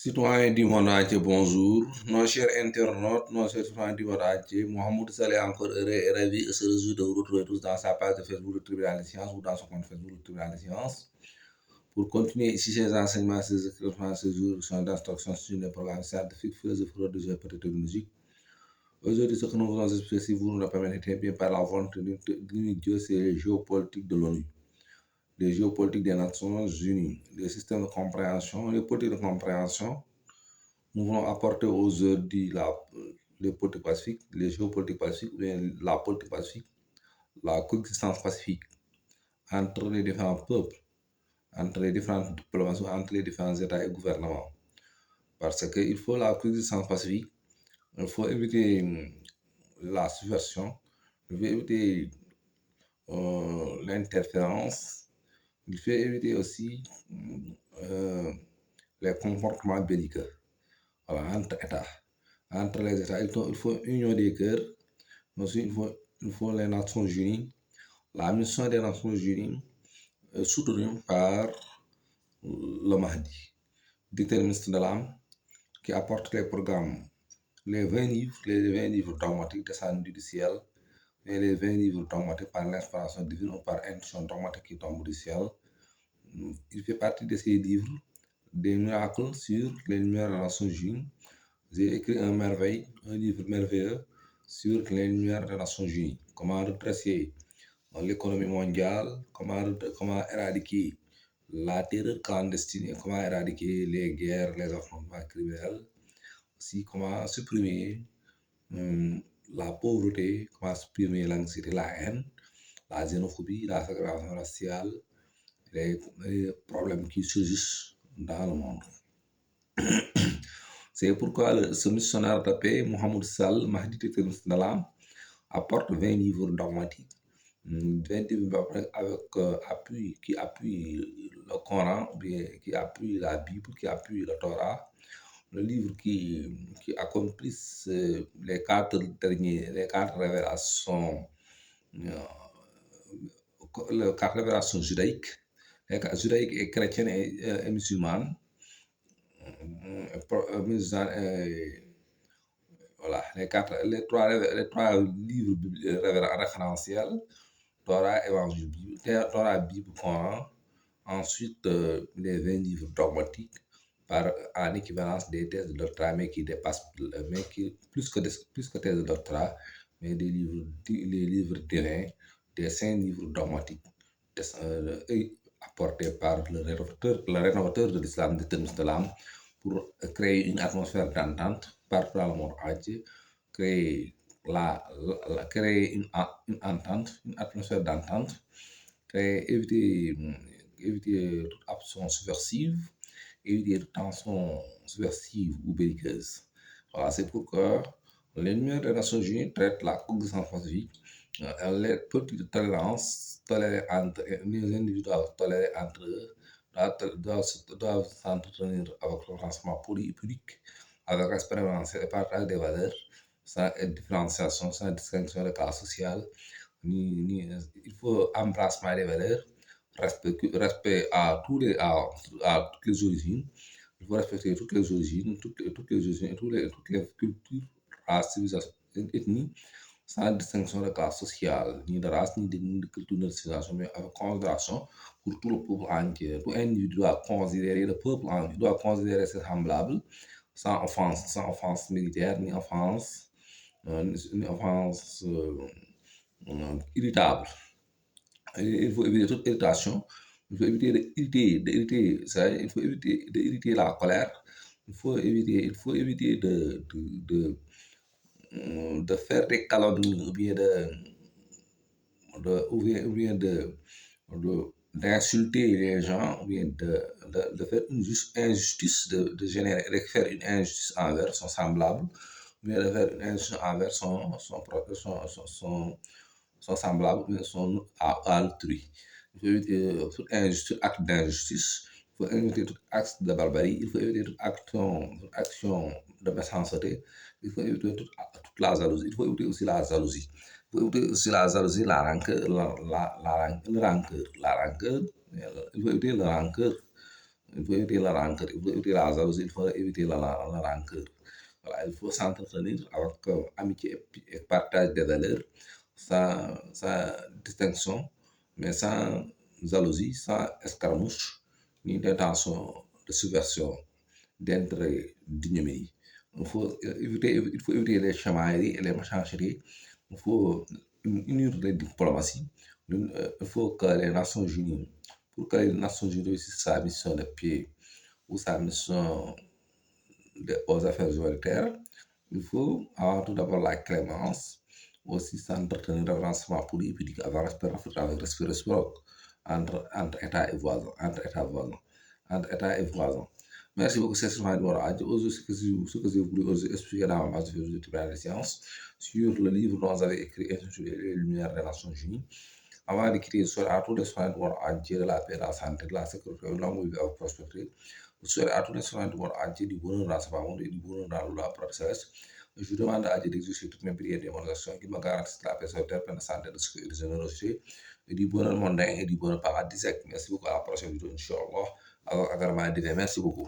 Citoyens du monde entier, bonjour. Nos chers internautes, nos chers citoyens du monde entier, Mohamed Saleh est encore heureux et ravi et se réjouit de vous retrouver tous dans sa page de Facebook de Tribunal de Sciences ou dans son compte Facebook de Tribunal de Sciences. Pour continuer ici ces enseignements, ces éclaircissements, ces juridictions d'instruction sur les programmes scientifiques, philosophiques, religieux et technologiques. Aujourd'hui, ce que nous voulons expliquer, si vous nous le permettez bien par la volonté de l'unique Dieu, c'est les géopolitiques de l'ONU, les géopolitiques des Nations Unies, les systèmes de compréhension, les politiques de compréhension. Nous voulons apporter aujourd'hui les politiques pacifiques, les géopolitiques pacifiques, la politique pacifique, la coexistence pacifique entre les différents peuples, entre les différentes diplomaties, entre les différents États et gouvernements. Parce qu'il faut la coexistence pacifique, il faut éviter la subversion, il faut éviter l'interférence, il faut éviter aussi les comportements belliqueux. Voilà, entre États. Entre les États, il faut union des cœurs. Ensuite, il faut les Nations Unies. La mission des Nations Unies est soutenue par le Mahdi, déterministe de l'âme, qui apporte les programmes, les 20 livres dogmatiques descendus du ciel, et les 20 livres dogmatiques par l'inspiration divine ou par intuition dogmatique qui tombe du ciel. Il fait partie de ces livres des miracles sur les lumières des Nations Unies. J'ai écrit un livre merveilleux sur les lumières des Nations Unies. Comment redresser l'économie mondiale, comment éradiquer la terreur clandestine et comment éradiquer les guerres, les affrontements criminels. Aussi, comment supprimer la pauvreté, comment supprimer l'anxiété, la haine, la xénophobie, la ségrégation raciale, les problèmes qui surgissent dans le monde. C'est pourquoi ce missionnaire de paix, Mohamed Saleh, Mahdi déterministe de l'âme, apporte 20 livres dogmatiques, 20 livres qui appuient le Coran, qui appuient la Bible, qui appuient le Torah, le livre qui accomplissent les quatre révélations, les quatre révélations judaïques et chrétiennes et musulmanes. Voilà, les trois livres référentiels, Torah, Évangile, Torah, Bible, Coran. Ensuite, les 20 livres dogmatiques en équivalence des thèses de doctorat, mais qui dépassent, plus que thèses de doctorat, mais les livres divins, des 5 livres dogmatiques apportés par le rénovateur de l'islam, déterministe de l'âme, pour créer une atmosphère d'entente partout dans le monde entier, créer une entente, une atmosphère d'entente, éviter toute action subversive, éviter toute tension subversive ou belliqueuse. Voilà, c'est pourquoi les lumières des Nations Unies traitent la coexistence pacifique, les politiques de tolérance, les individus doivent tolérer entre eux, doivent s'entretenir avec le renseignement politique, avec l'expérience et le partage des valeurs, sans différenciation, sans distinction de classe sociale. Il faut embrassement des valeurs, respect à toutes les origines. Il faut respecter toutes les origines, toutes les cultures, races, civilisations, ethnies, sans distinction de classe sociale, ni de race, ni de culture, ni de civilisation, mais avec considération pour tout le peuple entier. Tout individu doit considérer le peuple entier, doit considérer ses semblables, sans offense militaire, ni offense irritable. Il faut éviter toute irritation, il faut éviter d'irriter la colère, il faut éviter de faire des calomnies ou bien d'insulter les gens, ou bien de faire une injustice, de faire une injustice envers son semblable, ou bien de faire une injustice envers son semblable, ou bien son autrui. Il faut éviter tout acte d'injustice, il faut éviter tout acte de barbarie, il faut éviter toute action de méchanceté, il faut éviter toute la jalousie, il faut éviter aussi la jalousie. Il faut éviter aussi la jalousie, la rancœur, il faut éviter la rancœur. Il faut éviter la rancœur, il faut éviter la jalousie, il faut éviter la rancœur. Voilà, il faut s'entretenir avec amitié et partage des valeurs, sans distinction, mais sans jalousie, sans escarmouche, ni d'intention de subversion, d'intérêt, d'ignominie. Il faut éviter les chamailleries et les méchancetés. Il faut unir les diplomaties. Il faut que les Nations Unies, pour que les Nations Unies réussissent sa mission de paix ou sa mission aux affaires humanitaires, il faut avoir tout d'abord la clémence, aussi s'entretenir d'avancement politique avec respect réciproque entre États et voisins, entre États et voisins. Merci beaucoup, c'est Stéphane Dora. Aujourd'hui, ce que j'ai voulu expliquer dans ma base de philosophie des sciences sur le livre dont j'avais écrit intitulé Les Lumières des Nations Unies. Avant de quitter, je souhaite à tous les soins du monde entier de la paix, de la santé, de la sécurité, de l'amour et de la prospérité. Je souhaite à tous les soins du monde entier du bonheur dans ce monde et du bonheur dans la propre céleste. Je demande à Dieu d'exaucer toutes mes prières et des actions qui me garantissent la paix sur terre, pleine de santé, de sécurité, de générosité et du bonheur mondain et du bonheur paradisiaque. Merci beaucoup. À la prochaine vidéo, Inch'Allah. Alors, agrément divin. Merci beaucoup.